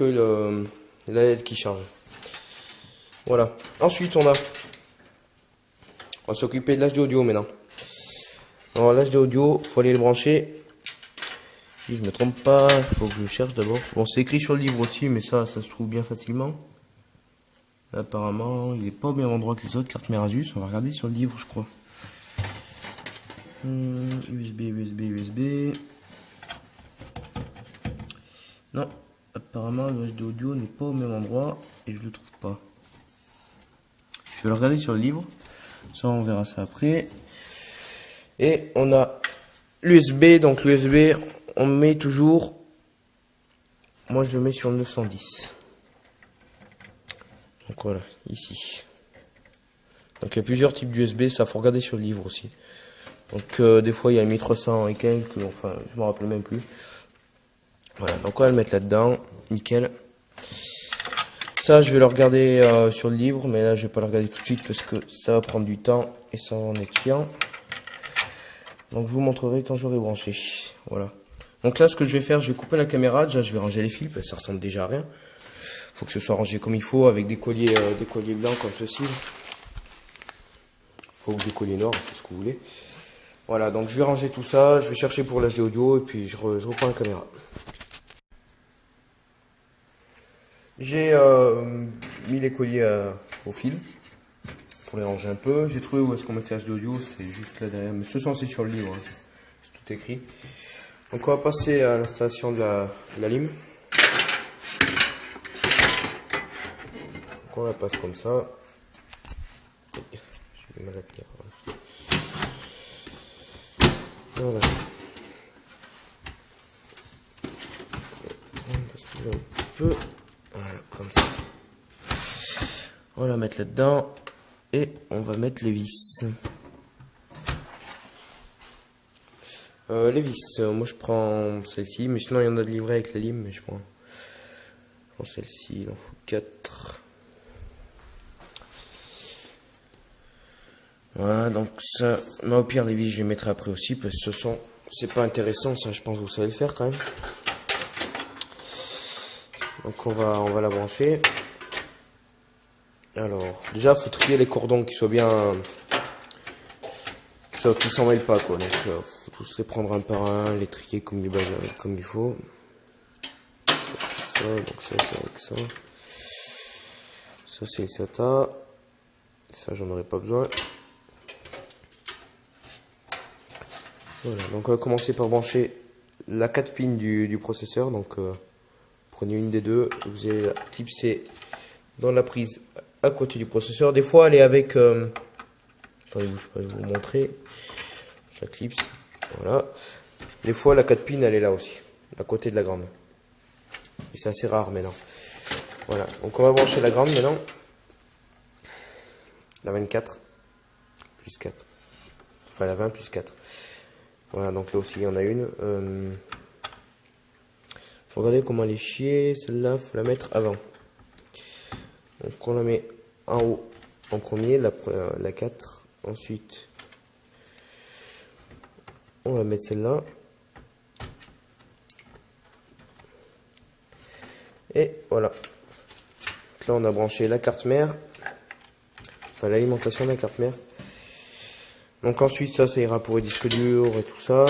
que la LED qui charge. Voilà. Ensuite, on va s'occuper de l'HD audio maintenant. Alors l'HD audio, faut aller le brancher. Si je me trompe pas, faut que je cherche d'abord. Bon, c'est écrit sur le livre aussi, mais ça se trouve bien facilement. Apparemment, il est pas au même endroit que les autres cartes mères Asus. On va regarder sur le livre, je crois. USB. Non, apparemment le HD audio n'est pas au même endroit et je le trouve pas. Je vais le regarder sur le livre. Ça, on verra ça après. Et on a l'USB. Donc l'USB, on met toujours. Moi, je le mets sur le 910. Donc voilà, ici. Donc il y a plusieurs types d'USB. Ça, faut regarder sur le livre aussi. Donc des fois, il y a le 1300 et quelques. Enfin, je me rappelle même plus. Voilà, donc on va le mettre là-dedans. Nickel. Ça, je vais le regarder sur le livre, mais là, je vais pas le regarder tout de suite parce que ça va prendre du temps et ça va en être chiant. Donc, je vous montrerai quand j'aurai branché. Voilà. Donc là, ce que je vais faire, je vais couper la caméra. Déjà, je vais ranger les fils parce que ça ressemble déjà à rien. Faut que ce soit rangé comme il faut avec des colliers blancs comme ceci. Faut que des colliers noirs, c'est ce que vous voulez. Voilà, donc je vais ranger tout ça. Je vais chercher pour l'HD audio et puis je reprends la caméra. J'ai mis les colliers au fil pour les ranger un peu. J'ai trouvé où est-ce qu'on mettait l'HD audio, c'était juste là derrière. Mais ce sont c'est sur le livre, hein. C'est tout écrit. Donc on va passer à l'installation de la lime. Donc on la passe comme ça. J'ai mal à tenir. Voilà. On passe un petit peu. Voilà, comme ça. On va la mettre là-dedans. Et on va mettre les vis. Les vis, moi je prends celle-ci, mais sinon il y en a de livrées avec la lime, mais je prends celle-ci, il en faut 4. Voilà, donc ça, mais au pire les vis je les mettrai après aussi, parce que c'est pas intéressant, ça je pense que vous savez le faire quand même. Donc on va la brancher. Alors, déjà faut trier les cordons qui soient bien, qui s'en mêlent pas quoi, donc faut tous les prendre un par un, les trier comme il faut. Ça, donc ça c'est avec ça. Ça c'est le SATA. Ça j'en aurais pas besoin. Voilà, donc on va commencer par brancher la 4 pins du processeur. Donc prenez une des deux, vous allez la clipser dans la prise à côté du processeur. Des fois elle est avec attendez, je vais vous montrer. Je la clipse. Voilà. Des fois la 4 pins elle est là aussi, à côté de la grande. Et c'est assez rare maintenant. Voilà, donc on va brancher la grande maintenant. La 24 plus 4. Enfin la 20 plus 4. Voilà, donc là aussi il y en a une. Faut regarder comment elle est chier. Celle-là, faut la mettre avant. Donc on la met en haut en premier, la 4. Ensuite, on va mettre celle-là. Et voilà. Donc là, on a branché la carte mère. Enfin, l'alimentation de la carte mère. Donc ensuite, ça ira pour les disques durs et tout ça.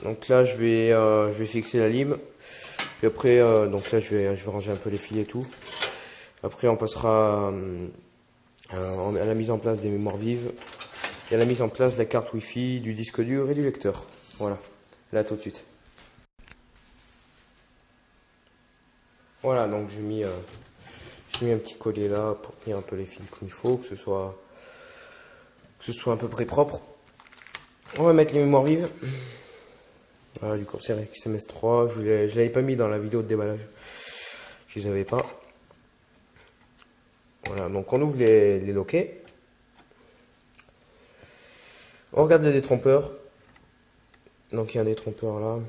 Donc là, je vais fixer la lime. Puis après, donc là, je vais ranger un peu les fils et tout. Après, on passera à la mise en place des mémoires vives et à la mise en place de la carte Wi-Fi, du disque dur et du lecteur. Voilà, là tout de suite. Voilà, donc j'ai mis un petit collier là pour tenir un peu les fils comme il faut, que ce soit à peu près propre. On va mettre les mémoires vives. Voilà, du Corsair XMS3, je l'avais pas mis dans la vidéo de déballage. Je les avais pas. Voilà, donc on ouvre les loquets. On regarde le détrompeur. Donc il y a un détrompeur là.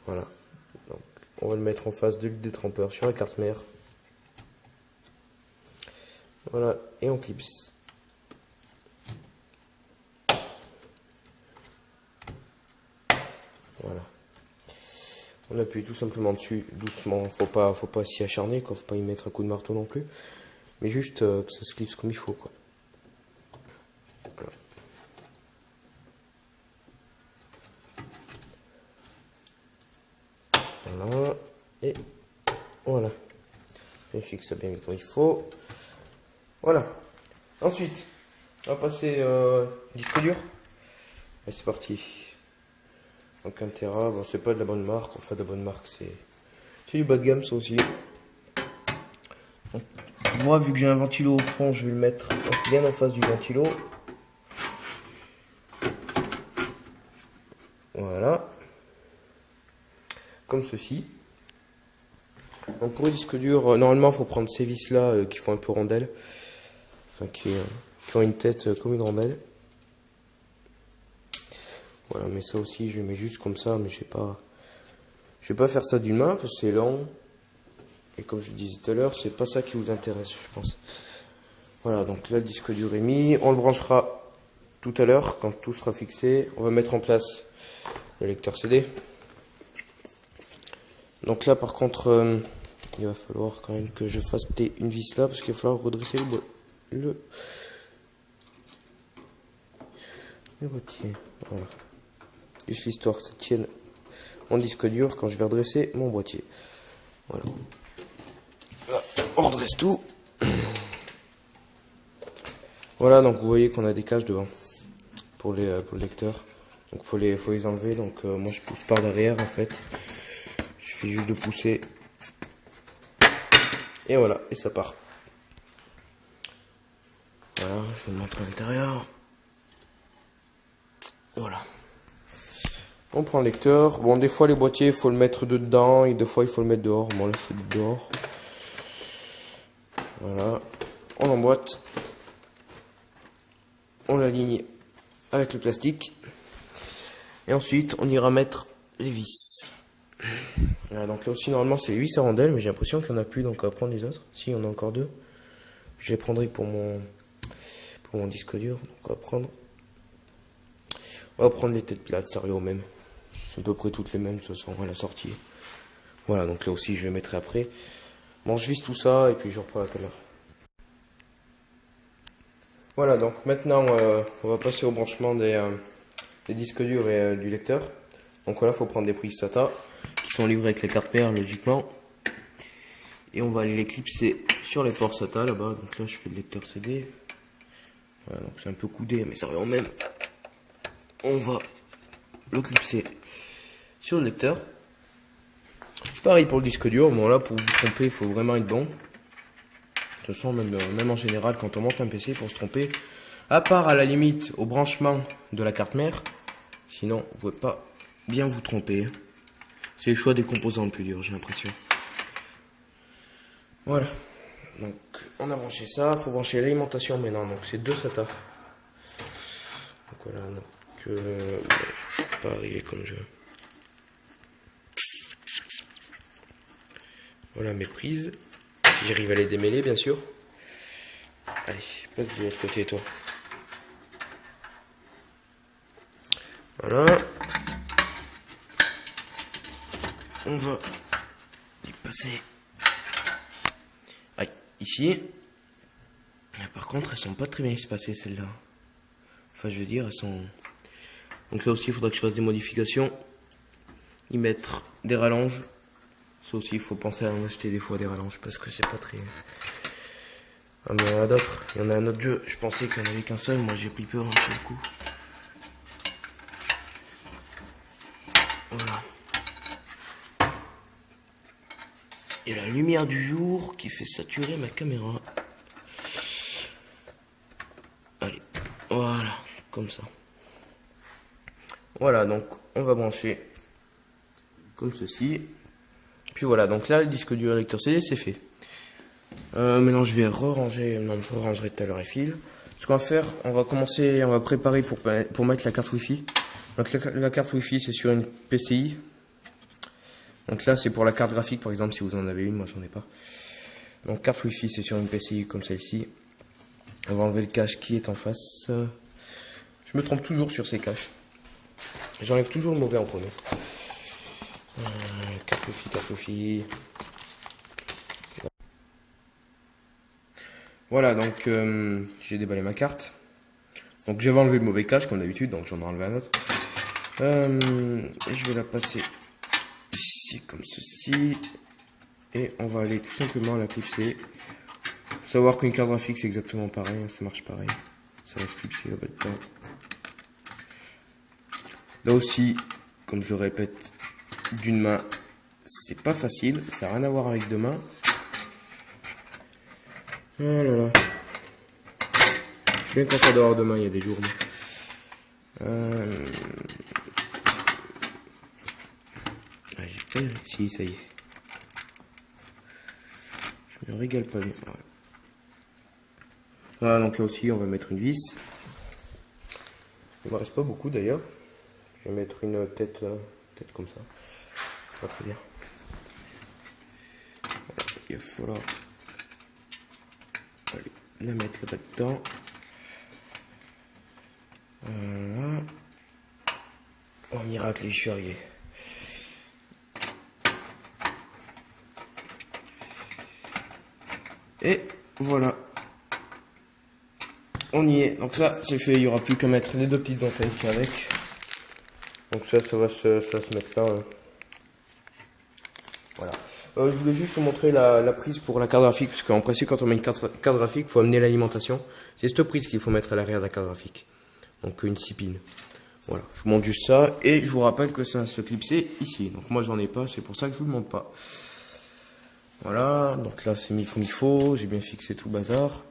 Voilà. Donc on va le mettre en face du détrompeur sur la carte mère. Voilà, et on clipse. Voilà. On appuie tout simplement dessus, doucement. Faut pas s'y acharner, quoi. Faut pas y mettre un coup de marteau non plus. Mais juste que ça se clipse comme il faut, quoi. Voilà. Voilà. Et voilà. Je fixe ça bien comme il faut. Voilà. Ensuite, on va passer disque dur. Et c'est parti. Donc 1 Tera, bon c'est pas de la bonne marque, enfin de la bonne marque, c'est du bas de gamme ça aussi. Donc, moi vu que j'ai un ventilo au fond, je vais le mettre bien en face du ventilo. Voilà. Comme ceci. Donc pour les disques durs, normalement il faut prendre ces vis là qui font un peu rondelle. Enfin qui ont une tête comme une rondelle. Voilà, mais ça aussi je mets juste comme ça, mais je vais pas faire ça d'une main parce que c'est long. Et comme je disais tout à l'heure, c'est pas ça qui vous intéresse, je pense. Voilà, donc là le disque dur est mis. On le branchera tout à l'heure quand tout sera fixé. On va mettre en place le lecteur CD. Donc là par contre, il va falloir quand même que je fasse une vis là parce qu'il va falloir redresser le boîtier. Voilà. Juste l'histoire que ça tienne mon disque dur quand je vais redresser mon boîtier. Voilà. Là, on redresse tout. Voilà, donc vous voyez qu'on a des caches devant pour le lecteur. Donc faut les enlever. Donc moi je pousse par derrière en fait. Il suffit juste de pousser. Et voilà, et ça part. Voilà, je vous montre à l'intérieur. Voilà. On prend le lecteur. Bon, des fois les boîtiers, il faut le mettre dedans et des fois il faut le mettre dehors. Bon, là c'est dehors. Voilà. On l'emboîte. On l'aligne avec le plastique. Et ensuite, on ira mettre les vis. Voilà, donc là aussi, normalement, c'est les vis à rondelles, mais j'ai l'impression qu'il n'y en a plus, donc on va prendre les autres. Si, il y en a encore 2. Je les prendrai pour mon disque dur. Donc on va prendre les têtes plates, ça revient au même. C'est à peu près toutes les mêmes, de toute façon, à la sortie. Voilà, donc là aussi, je les mettrai après. Bon, je visse tout ça, et puis je reprends la caméra. Voilà, donc maintenant, on va passer au branchement des disques durs et du lecteur. Donc voilà, il faut prendre des prises SATA qui sont livrées avec les cartes mères logiquement. Et on va aller les clipser sur les ports SATA là-bas. Donc là, je fais le lecteur CD. Voilà, donc c'est un peu coudé, mais ça revient au même. On va le clipser sur le lecteur. Pareil pour le disque dur. Bon là, pour vous tromper, il faut vraiment être bon. De toute façon, même en général, quand on monte un PC, pour se tromper, à part à la limite au branchement de la carte mère, sinon vous pouvez pas bien vous tromper. C'est le choix des composants le plus dur, j'ai l'impression. Voilà. Donc on a branché ça, il faut brancher l'alimentation maintenant. Donc c'est 2 SATA. Donc voilà, donc je vais pas arriver comme je veux. Voilà mes prises. Si j'arrive à les démêler, bien sûr. Allez, place de l'autre côté, toi. Voilà. On va y passer. Aïe, ici. Là, par contre, elles sont pas très bien espacées, celles-là. Enfin, je veux dire, elles sont... Donc là aussi, il faudra que je fasse des modifications. Y mettre des rallonges. Ça aussi, il faut penser à en acheter des fois des rallonges parce que c'est pas très... Ah, mais il y en a d'autres. Il y en a un autre jeu. Je pensais qu'il n'y en avait qu'un seul. Moi, j'ai pris peur hein, sur le coup. Voilà. Il y a la lumière du jour qui fait saturer ma caméra. Allez. Voilà. Comme ça. Voilà. Donc, on va brancher comme ceci. Puis voilà. Donc là, le disque dur lecteur CD, c'est fait. Maintenant je vais re-ranger, non je re-rangerai tout à l'heure les fils. Ce qu'on va faire, on va préparer pour mettre la carte Wi-Fi. Donc la carte Wi-Fi c'est sur une PCI. Donc là c'est pour la carte graphique par exemple si vous en avez une, moi j'en ai pas. Donc carte Wi-Fi c'est sur une PCI comme celle-ci. On va enlever le cache qui est en face. Je me trompe toujours sur ces caches. J'enlève toujours le mauvais en premier. Café. Voilà, donc j'ai déballé ma carte. Donc j'avais enlevé le mauvais cache comme d'habitude, donc j'en ai enlevé un autre. Et je vais la passer ici comme ceci. Et on va aller tout simplement la clipser. Faut savoir qu'une carte graphique c'est exactement pareil, hein, ça marche pareil. Ça va se clipser au bas de temps. Là aussi, comme je le répète, d'une main, c'est pas facile, ça n'a rien à voir avec deux mains. Oh là là. Je suis bien content d'avoir deux mains, il y a des jours. Ah, j'ai pas réussi, ça y est. Je me régale pas bien. Ouais. Voilà, donc là aussi, on va mettre une vis. Il me reste pas beaucoup d'ailleurs. Je vais mettre une tête comme ça. Ça va très bien. Il va falloir la mettre là-bas dedans. Voilà. Oh miracle, je suis arrivé. Et voilà. On y est. Donc ça, c'est fait. Il n'y aura plus qu'à mettre les deux petites dentelles qui avec. Donc ça va se mettre là. Hein. Voilà. Je voulais juste vous montrer la prise pour la carte graphique, parce qu'en principe, quand on met une carte graphique, il faut amener l'alimentation. C'est cette prise qu'il faut mettre à l'arrière de la carte graphique. Donc une 6 pins. Voilà, je vous montre juste ça, et je vous rappelle que ça se clipser ici. Donc moi j'en ai pas, c'est pour ça que je vous le montre pas. Voilà, donc là c'est mis comme il faut, j'ai bien fixé tout le bazar.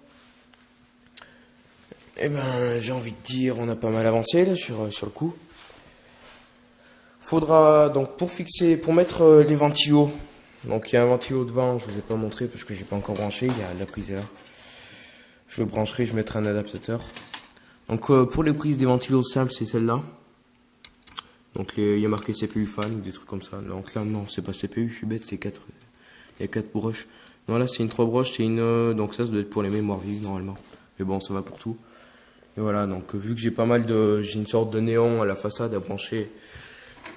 Et ben j'ai envie de dire, on a pas mal avancé là sur le coup. Faudra donc pour mettre les ventilos. Donc il y a un ventilo devant, je ne vous ai pas montré parce que j'ai pas encore branché, il y a la prise là. Je le brancherai, je mettrai un adaptateur. Donc pour les prises des ventilos simples, c'est celle-là. Donc il y a marqué CPU fan ou des trucs comme ça. Donc là non, c'est pas CPU, je suis bête, c'est 4. Il y a 4 broches. Non là c'est une 3 broches, c'est une donc ça doit être pour les mémoires vives normalement. Mais bon, ça va pour tout. Et voilà, donc vu que j'ai pas mal j'ai une sorte de néon à la façade à brancher.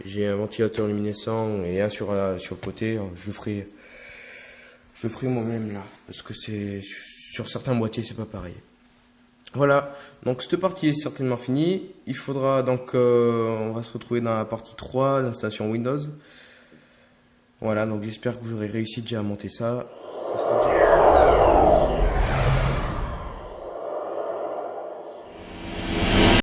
J'ai un ventilateur luminescent et un sur le côté, je le ferai moi-même là, parce que c'est sur certains boîtiers c'est pas pareil. Voilà, donc cette partie est certainement finie. Il faudra donc, on va se retrouver dans la partie 3, l'installation Windows. Voilà, donc j'espère que vous aurez réussi déjà à monter ça. Ça sera déjà...